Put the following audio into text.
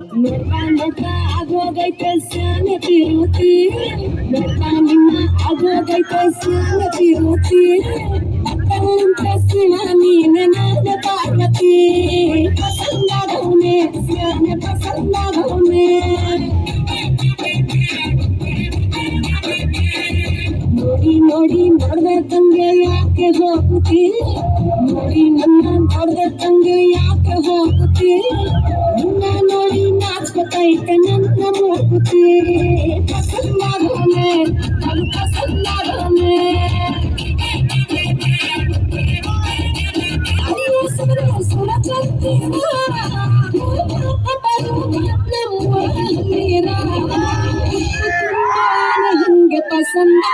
ನೋಡ್ತಾ ಆಗೋಗೈತೆ ಸ್ಯಾನೆ ತಿರುತಿ ನೋಡ್ತಾ ನಿನ್ನ ಆಗೋಗೈತೆ ಸ್ಯಾನೆ ತಿರುತಿ ಸಿನ ನೀನೆ ನಾದ ಪಾರ್ವತಿ ಪಸಂದಾಗವನೆ ಸ್ಯಾನೆ ಪಸಂದಾಗವನೆ ನೋಡಿ ನೋಡಿ ನೋಡ್ದೆ ತಂಗೆ ಯಾಕೆ ಹೋಗುತ್ತಿ ನೋಡಿ ನನ್ನ ನೋಡ್ದೆ ತಂಗೆ ಯಾಕೆ ಹೋಗುತ್ತಿ ನಿನ್ನ ನೋಡಿ ನಾಚ್ಕೊತೈತೆ ನನ್ನ ಮೂಗುತಿ ಪಸಂದಾಗವನೆ ನಾನು ಪಸಂದಾಗವನೆ ಸುರ ಚಲ್ತೀರ ಹಂಗೆ ಪಸಂದ